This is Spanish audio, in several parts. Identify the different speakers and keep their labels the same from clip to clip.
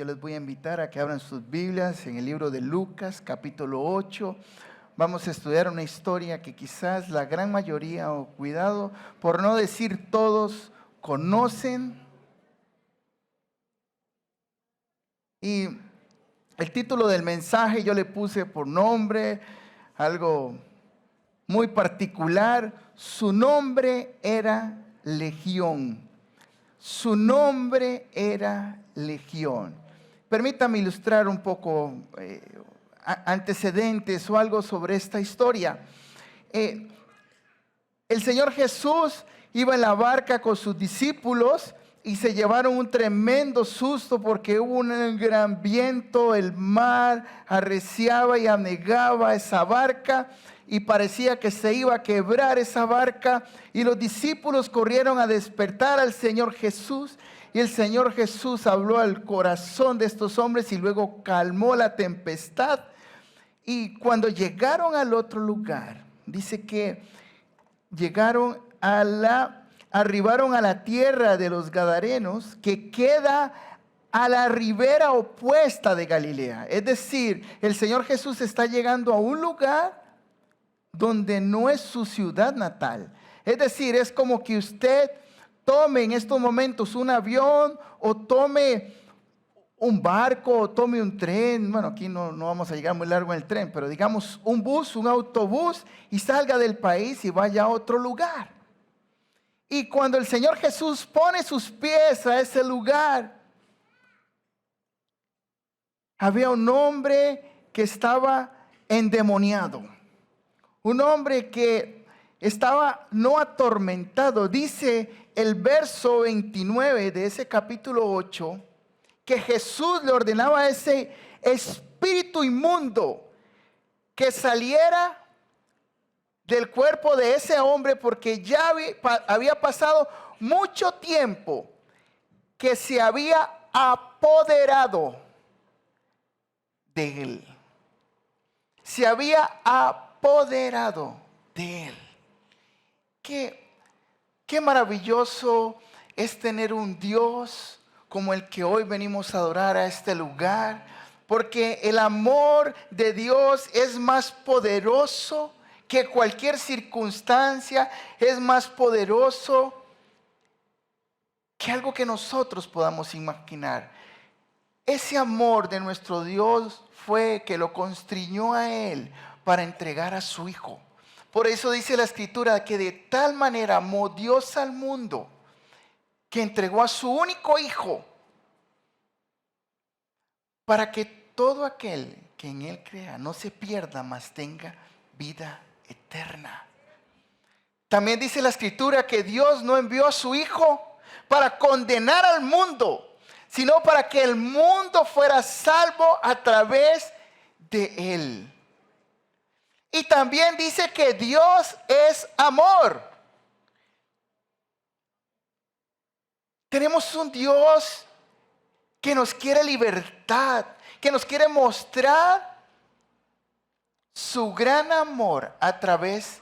Speaker 1: yo les voy a invitar a que abran sus Biblias en el libro de Lucas, capítulo 8. Vamos a estudiar una historia que quizás la gran mayoría, o cuidado, por no decir todos, conocen. Y el título del mensaje yo le puse por nombre, algo muy particular. Su nombre era Legión. Su nombre era Legión. Permítame ilustrar un poco antecedentes o algo sobre esta historia. El Señor Jesús iba en la barca con sus discípulos y se llevaron un tremendo susto porque hubo un gran viento, el mar arreciaba y anegaba esa barca y parecía que se iba a quebrar esa barca, y los discípulos corrieron a despertar al Señor Jesús, y el Señor Jesús habló al corazón de estos hombres y luego calmó la tempestad. Y cuando llegaron al otro lugar, dice que arribaron a la tierra de los Gadarenos, que queda a la ribera opuesta de Galilea. Es decir, el Señor Jesús está llegando a un lugar donde no es su ciudad natal. Es decir, es como que usted tome en estos momentos un avión, o tome un barco, o tome un tren. Bueno, aquí no vamos a llegar muy largo en el tren, pero digamos un bus, un autobús, y salga del país y vaya a otro lugar. Y cuando el Señor Jesús pone sus pies a ese lugar, había un hombre que estaba endemoniado. Un hombre que estaba no atormentado. Dice el verso 29 de ese capítulo 8, que Jesús le ordenaba a ese espíritu inmundo que saliera del cuerpo de ese hombre, porque ya había pasado mucho tiempo que se había apoderado de él. Se había apoderado de él. Qué maravilloso es tener un Dios como el que hoy venimos a adorar a este lugar, porque el amor de Dios es más poderoso que cualquier circunstancia, es más poderoso que algo que nosotros podamos imaginar. Ese amor de nuestro Dios fue que lo constriñó a Él para entregar a su Hijo. Por eso dice la Escritura que de tal manera amó Dios al mundo, que entregó a su único Hijo, para que todo aquel que en Él crea no se pierda, mas tenga vida eterna. También dice la Escritura que Dios no envió a su Hijo para condenar al mundo, sino para que el mundo fuera salvo a través de Él. Y también dice que Dios es amor. Tenemos un Dios que nos quiere libertad, que nos quiere mostrar su gran amor a través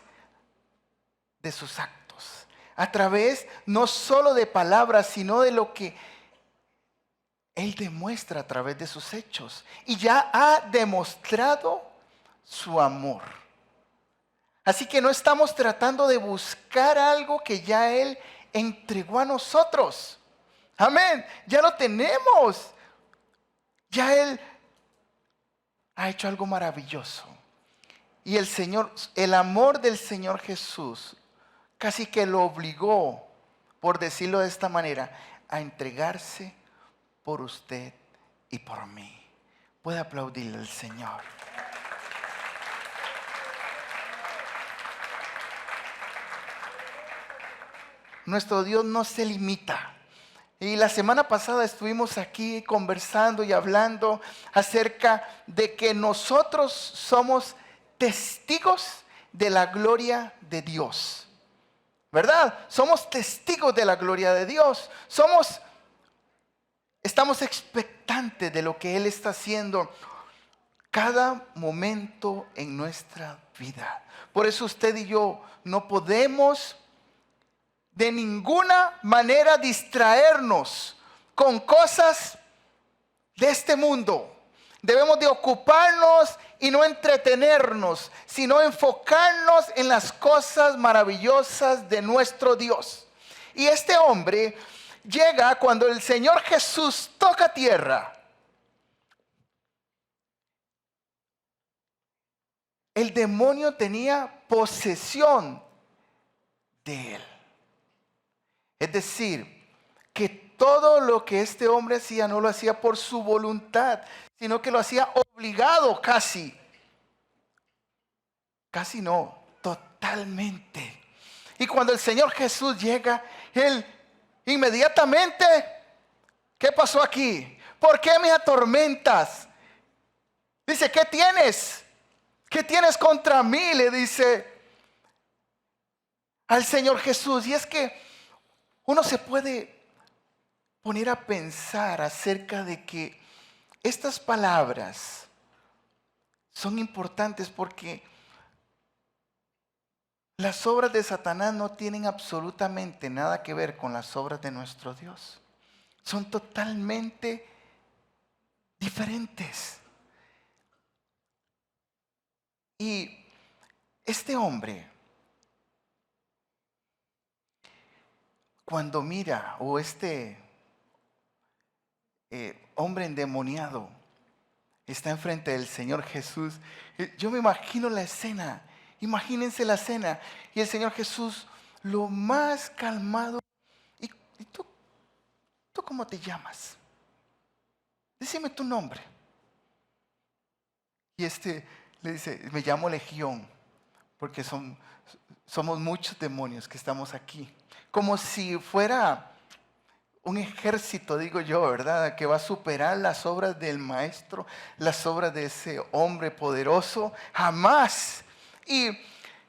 Speaker 1: de sus actos, a través no solo de palabras, sino de lo que Él demuestra a través de sus hechos. Y ya ha demostrado su amor. Así que no estamos tratando de buscar algo que ya Él entregó a nosotros. Amén. Ya lo tenemos. Ya Él ha hecho algo maravilloso. Y el amor del Señor Jesús casi que lo obligó, por decirlo de esta manera, a entregarse por usted y por mí. Puede aplaudirle al Señor. Nuestro Dios no se limita. Y la semana pasada estuvimos aquí conversando y hablando acerca de que nosotros somos testigos de la gloria de Dios. ¿Verdad? Somos testigos de la gloria de Dios. Estamos expectantes de lo que Él está haciendo cada momento en nuestra vida. Por eso usted y yo no podemos de ninguna manera distraernos con cosas de este mundo. Debemos de ocuparnos y no entretenernos, sino enfocarnos en las cosas maravillosas de nuestro Dios. Y este hombre llega cuando el Señor Jesús toca tierra. El demonio tenía posesión de él. Es decir, que todo lo que este hombre hacía no lo hacía por su voluntad, sino que lo hacía obligado casi. Casi no, totalmente. Y cuando el Señor Jesús llega, él inmediatamente, ¿qué pasó aquí? ¿Por qué me atormentas? Dice, ¿qué tienes? ¿Qué tienes contra mí? Le dice al Señor Jesús. Y es que uno se puede poner a pensar acerca de que estas palabras son importantes porque las obras de Satanás no tienen absolutamente nada que ver con las obras de nuestro Dios. Son totalmente diferentes. Y este hombre, cuando mira, o este hombre endemoniado está enfrente del Señor Jesús, yo me imagino la escena. Imagínense la escena. Y el Señor Jesús, lo más calmado. ¿Y tú cómo te llamas? Decime tu nombre. Y este le dice, me llamo Legión, porque somos muchos demonios que estamos aquí. Como si fuera un ejército, digo yo, ¿verdad? Que va a superar las obras del maestro, las obras de ese hombre poderoso. Jamás. Y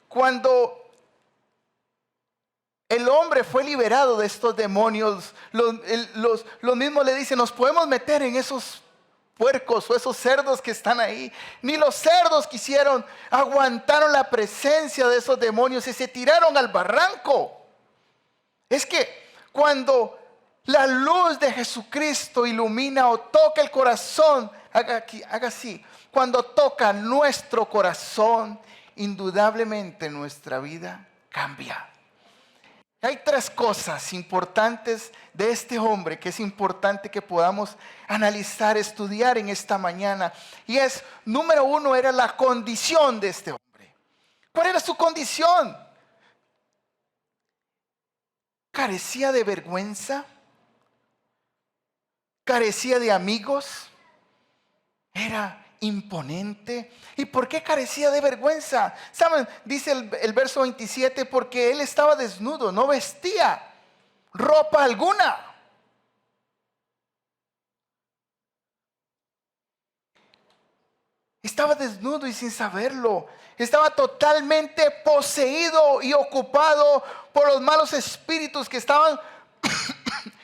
Speaker 1: cuando el hombre fue liberado de estos demonios, los mismos le dicen, nos podemos meter en esos puercos o esos cerdos que están ahí. Ni los cerdos aguantaron la presencia de esos demonios y se tiraron al barranco. Es que cuando la luz de Jesucristo ilumina o toca el corazón, haga así, cuando toca nuestro corazón, indudablemente nuestra vida cambia. Hay tres cosas importantes de este hombre que es importante que podamos analizar, estudiar en esta mañana. Y es, número uno, era la condición de este hombre. ¿Cuál era su condición? ¿Carecía de vergüenza? ¿Carecía de amigos? ¿Era imponente? ¿Y por qué carecía de vergüenza? ¿Saben? Dice el verso 27, porque él estaba desnudo, no vestía ropa alguna. Estaba desnudo y sin saberlo. Estaba totalmente poseído y ocupado por los malos espíritus que estaban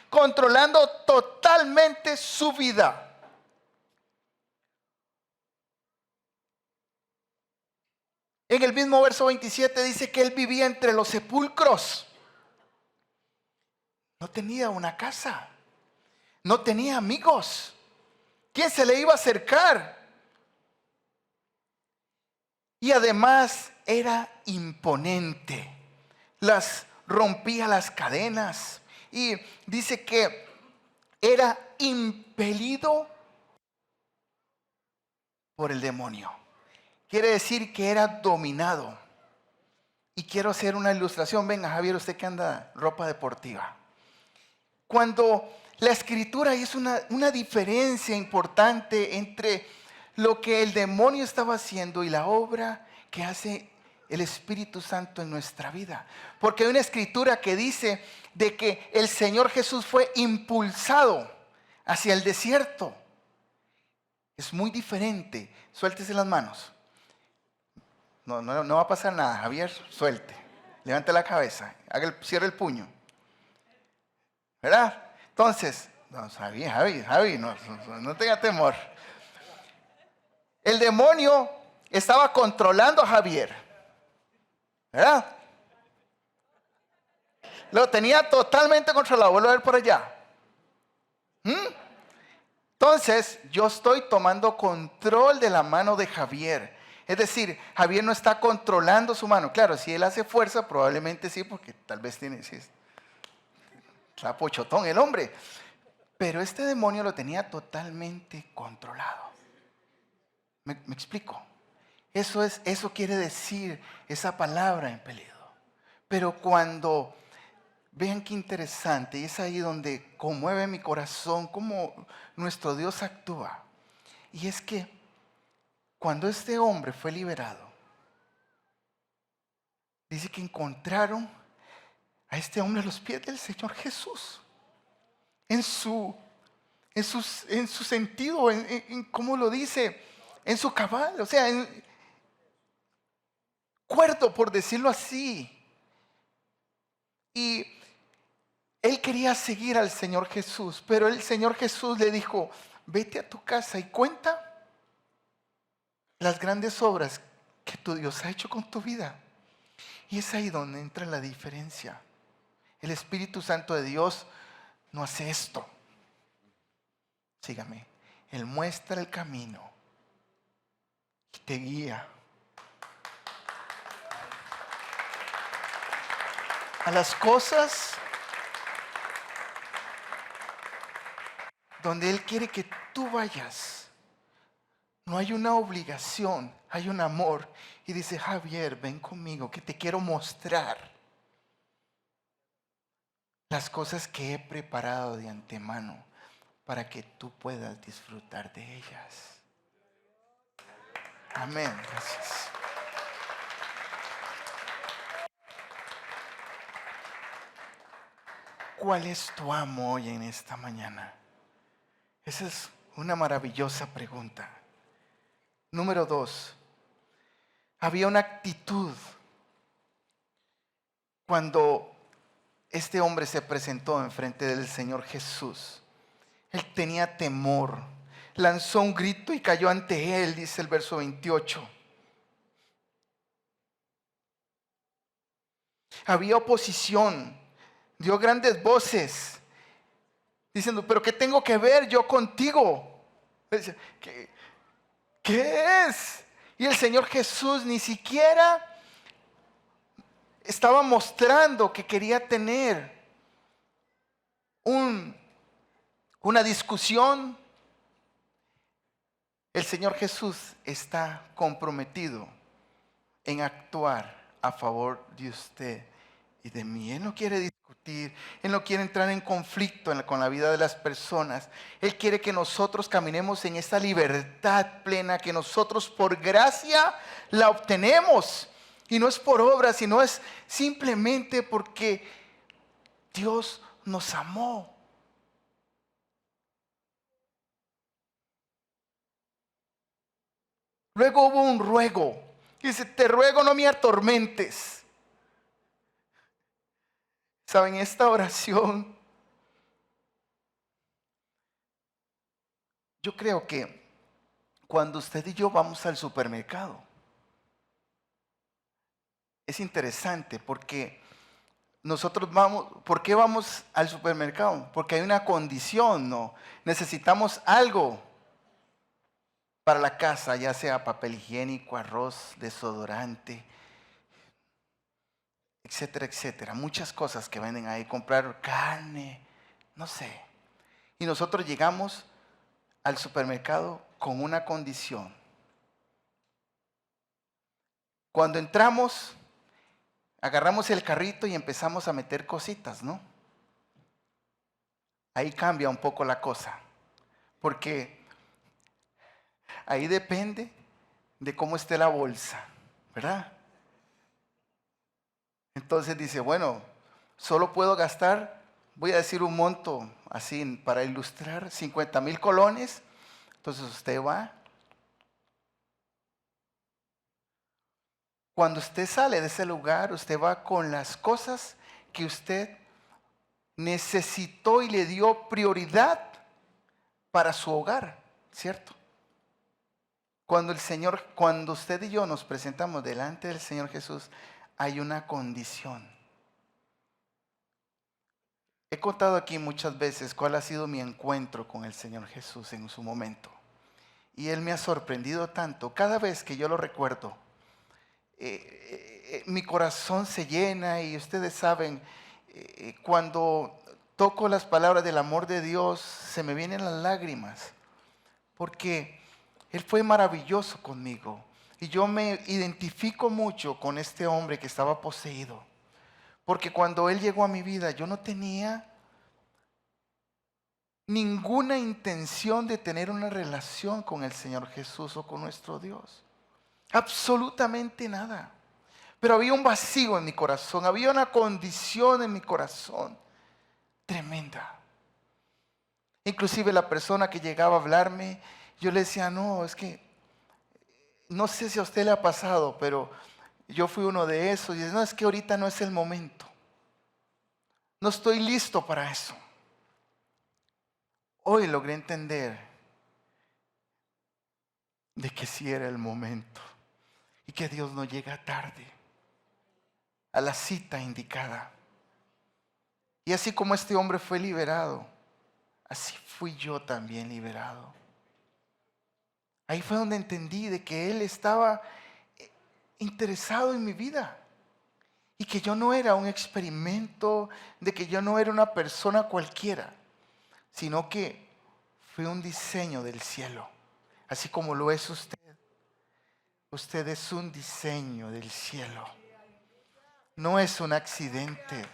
Speaker 1: controlando totalmente su vida. En el mismo verso 27 dice que él vivía entre los sepulcros. No tenía una casa. No tenía amigos. ¿Quién se le iba a acercar? Y además era imponente. Rompía las cadenas. Y dice que era impelido por el demonio. Quiere decir que era dominado. Y quiero hacer una ilustración. Venga, Javier, usted que anda ropa deportiva. Cuando la escritura hizo una diferencia importante entre lo que el demonio estaba haciendo y la obra que hace el Espíritu Santo en nuestra vida. Porque hay una escritura que dice de que el Señor Jesús fue impulsado hacia el desierto. Es muy diferente. Suéltese las manos. No va a pasar nada, Javier, suelte. Levante la cabeza, cierre el puño. ¿Verdad? Entonces, Javi, no tenga temor. El demonio estaba controlando a Javier. ¿Verdad? Lo tenía totalmente controlado. Vuelvo a ver por allá. Entonces, yo estoy tomando control de la mano de Javier. Es decir, Javier no está controlando su mano. Claro, si él hace fuerza, probablemente sí, porque tal vez tiene, sí, está pochotón el hombre. Pero este demonio lo tenía totalmente controlado. ¿Me explico? Eso quiere decir esa palabra impelido. Pero cuando, vean qué interesante, y es ahí donde conmueve mi corazón, cómo nuestro Dios actúa. Y es que cuando este hombre fue liberado, dice que encontraron a este hombre a los pies del Señor Jesús. En su sentido, en cómo lo dice, en su cabal, o sea, cuerdo, por decirlo así. Y él quería seguir al Señor Jesús, pero el Señor Jesús le dijo, vete a tu casa y cuenta las grandes obras que tu Dios ha hecho con tu vida. Y es ahí donde entra la diferencia. El Espíritu Santo de Dios no hace esto. Sígame. Él muestra el camino y te guía a las cosas donde Él quiere que tú vayas. No hay una obligación, hay un amor. Y dice, Javier, ven conmigo, que te quiero mostrar las cosas que he preparado de antemano para que tú puedas disfrutar de ellas. Amén. Gracias. ¿Cuál es tu amo hoy en esta mañana? Esa es una maravillosa pregunta. Número 2. Había una actitud cuando este hombre se presentó enfrente del Señor Jesús. Él tenía temor. Lanzó un grito y cayó ante él, dice el verso 28. Había oposición. Dio grandes voces, diciendo, pero ¿qué tengo que ver yo contigo? ¿Qué es? Y el Señor Jesús ni siquiera estaba mostrando que quería tener una discusión. El Señor Jesús está comprometido en actuar a favor de usted y de mí. Él no quiere discutir, Él no quiere entrar en conflicto con la vida de las personas. Él quiere que nosotros caminemos en esta libertad plena que nosotros por gracia la obtenemos. Y no es por obra, sino es simplemente porque Dios nos amó. Luego hubo un ruego. Dice, te ruego no me atormentes. ¿Saben? Esta oración, yo creo que cuando usted y yo vamos al supermercado, es interesante porque nosotros vamos, ¿por qué vamos al supermercado? Porque hay una condición, ¿no? Necesitamos algo para la casa, ya sea papel higiénico, arroz, desodorante, etcétera, etcétera. Muchas cosas que venden ahí, comprar carne, no sé. Y nosotros llegamos al supermercado con una condición. Cuando entramos, agarramos el carrito y empezamos a meter cositas, ¿no? Ahí cambia un poco la cosa, porque ahí depende de cómo esté la bolsa, ¿verdad? Entonces dice, bueno, solo puedo gastar, voy a decir un monto así para ilustrar, 50,000 colones. Entonces usted va. Cuando usted sale de ese lugar, usted va con las cosas que usted necesitó y le dio prioridad para su hogar, ¿cierto? Cuando usted y yo nos presentamos delante del Señor Jesús, hay una condición. He contado aquí muchas veces cuál ha sido mi encuentro con el Señor Jesús en su momento. Y Él me ha sorprendido tanto. Cada vez que yo lo recuerdo, mi corazón se llena y ustedes saben, cuando toco las palabras del amor de Dios, se me vienen las lágrimas. Porque Él fue maravilloso conmigo. Y yo me identifico mucho con este hombre que estaba poseído. Porque cuando Él llegó a mi vida, yo no tenía ninguna intención de tener una relación con el Señor Jesús o con nuestro Dios. Absolutamente nada. Pero había un vacío en mi corazón, había una condición en mi corazón tremenda. Inclusive la persona que llegaba a hablarme, yo le decía, no, es que no sé si a usted le ha pasado, pero yo fui uno de esos. Y dice, no, es que ahorita no es el momento. No estoy listo para eso. Hoy logré entender de que sí era el momento y que Dios no llega tarde a la cita indicada. Y así como este hombre fue liberado, así fui yo también liberado. Ahí fue donde entendí de que Él estaba interesado en mi vida y que yo no era un experimento, de que yo no era una persona cualquiera, sino que fue un diseño del cielo, así como lo es usted. Usted es un diseño del cielo. No es un accidente.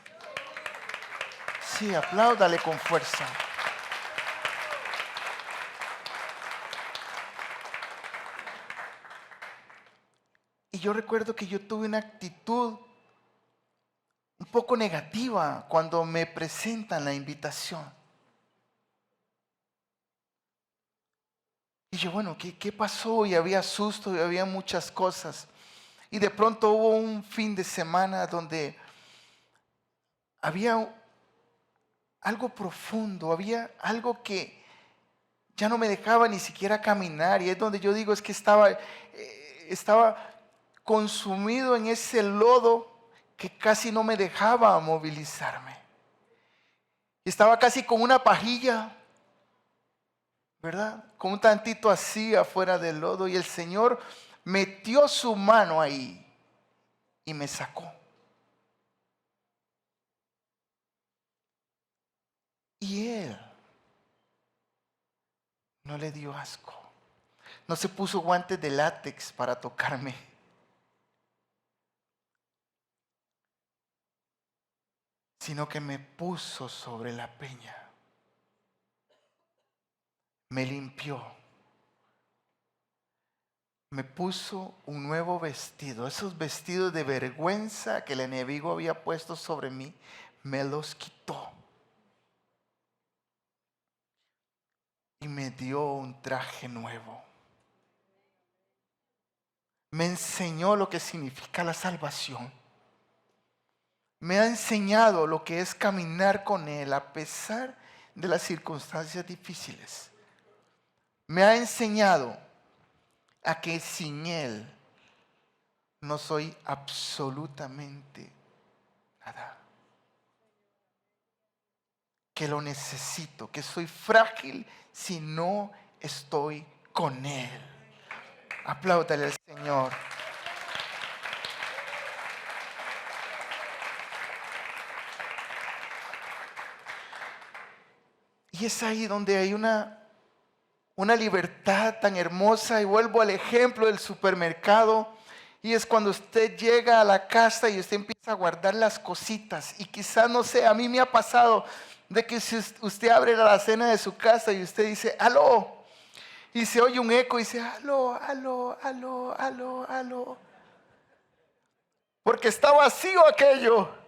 Speaker 1: Sí, apláudale con fuerza. Y yo recuerdo que yo tuve una actitud un poco negativa cuando me presentan la invitación. Y yo, bueno, ¿qué pasó? Y había susto y había muchas cosas. Y de pronto hubo un fin de semana donde había algo profundo, había algo que ya no me dejaba ni siquiera caminar. Y es donde yo digo, es que estaba consumido en ese lodo que casi no me dejaba movilizarme. Estaba casi con una pajilla, ¿verdad? Con un tantito así afuera del lodo. Y el Señor metió su mano ahí y me sacó. Y Él no le dio asco. No se puso guantes de látex para tocarme. Sino que me puso sobre la peña. Me limpió. Me puso un nuevo vestido. Esos vestidos de vergüenza que el enemigo había puesto sobre mí, me los quitó. Y me dio un traje nuevo. Me enseñó lo que significa la salvación. Me ha enseñado lo que es caminar con Él a pesar de las circunstancias difíciles. Me ha enseñado a que sin Él no soy absolutamente nada. Que lo necesito, que soy frágil si no estoy con Él. Apláudale al Señor. Y es ahí donde hay una libertad tan hermosa. Y vuelvo al ejemplo del supermercado. Y es cuando usted llega a la casa y usted empieza a guardar las cositas. Y quizás, no sé, a mí me ha pasado de que si usted abre la alacena de su casa y usted dice, aló. Y se oye un eco y dice, aló, aló, aló, aló, aló. Porque está vacío aquello.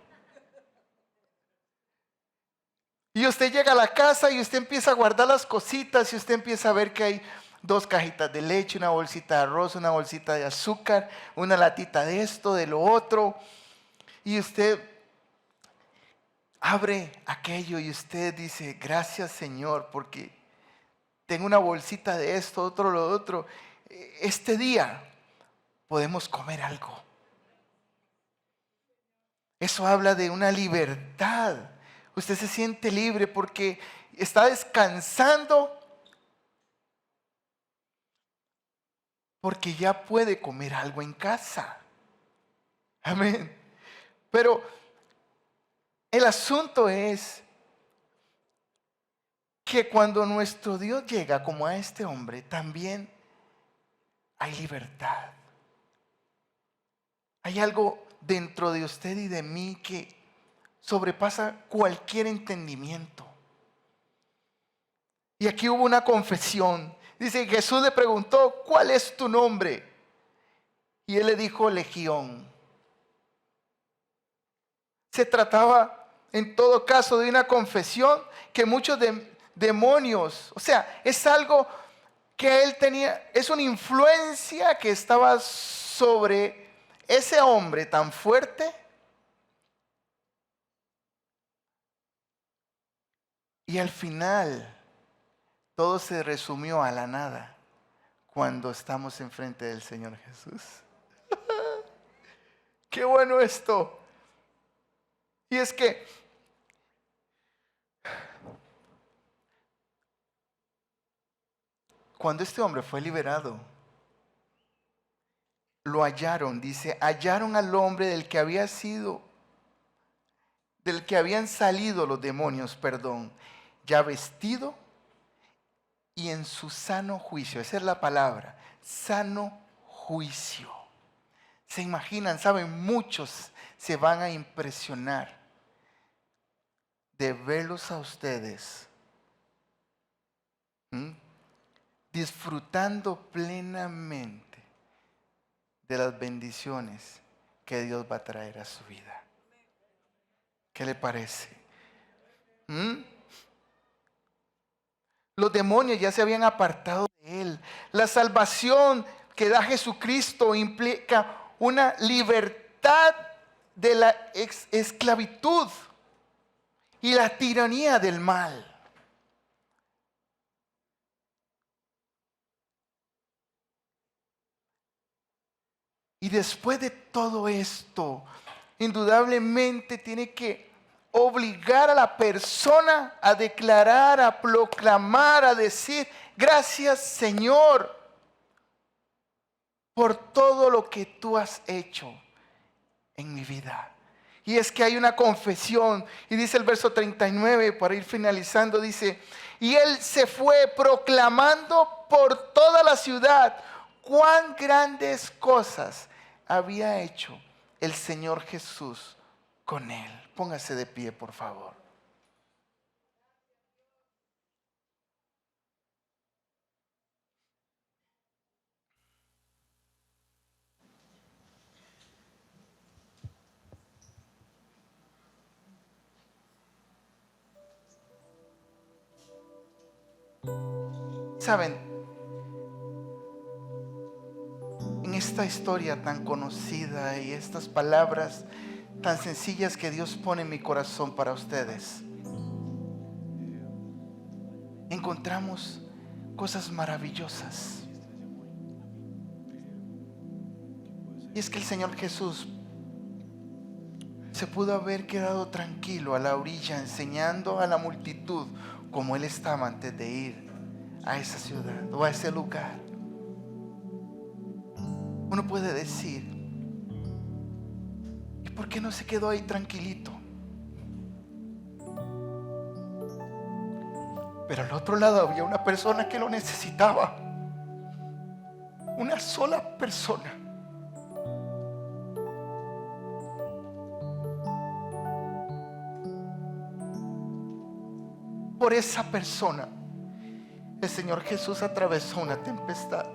Speaker 1: Y usted llega a la casa y usted empieza a guardar las cositas y usted empieza a ver que hay 2 cajitas de leche, una bolsita de arroz, una bolsita de azúcar, una latita de esto, de lo otro. Y usted abre aquello y usted dice, gracias Señor, porque tengo una bolsita de esto, otro, lo otro. Este día podemos comer algo. Eso habla de una libertad, Usted se siente libre porque está descansando, porque ya puede comer algo en casa. Amén. Pero el asunto es que cuando nuestro Dios llega como a este hombre, también hay libertad. Hay algo dentro de usted y de mí que sobrepasa cualquier entendimiento. Y aquí hubo una confesión. Dice, Jesús le preguntó, ¿cuál es tu nombre? Y él le dijo, Legión. Se trataba en todo caso de una confesión que muchos demonios, o sea, es algo que él tenía, es una influencia que estaba sobre ese hombre tan fuerte. Y al final, todo se resumió a la nada cuando estamos enfrente del Señor Jesús. ¡Qué bueno esto! Y es que cuando este hombre fue liberado, lo hallaron, dice, hallaron al hombre del que habían salido los demonios, ya vestido y en su sano juicio. Esa es la palabra, sano juicio. Se imaginan, saben, muchos se van a impresionar de verlos a ustedes disfrutando plenamente de las bendiciones que Dios va a traer a su vida. ¿Qué le parece? Los demonios ya se habían apartado de él. La salvación que da Jesucristo implica una libertad de la esclavitud y la tiranía del mal. Y después de todo esto, indudablemente tiene que obligar a la persona a declarar, a proclamar, a decir, gracias Señor por todo lo que tú has hecho en mi vida. Y es que hay una confesión, y dice el verso 39, para ir finalizando, dice, y él se fue proclamando por toda la ciudad cuán grandes cosas había hecho el Señor Jesús con él. Póngase de pie, por favor. Saben, en esta historia tan conocida y estas palabras tan sencillas que Dios pone en mi corazón para ustedes, encontramos cosas maravillosas. Y es que el Señor Jesús se pudo haber quedado tranquilo a la orilla enseñando a la multitud como Él estaba antes de ir a esa ciudad o a ese lugar. Uno puede decir, ¿y por qué no se quedó ahí tranquilito? Pero al otro lado había una persona que lo necesitaba. Una sola persona. Por esa persona, el Señor Jesús atravesó una tempestad.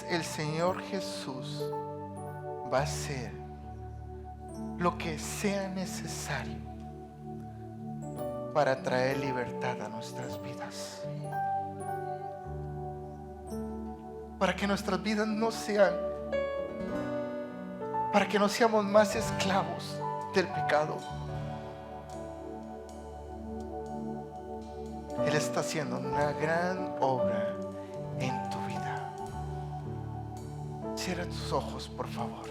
Speaker 1: El Señor Jesús va a hacer lo que sea necesario para traer libertad a nuestras vidas. Para que nuestras vidas para que no seamos más esclavos del pecado. Él está haciendo una gran obra en tu vida. Cierra tus ojos, por favor.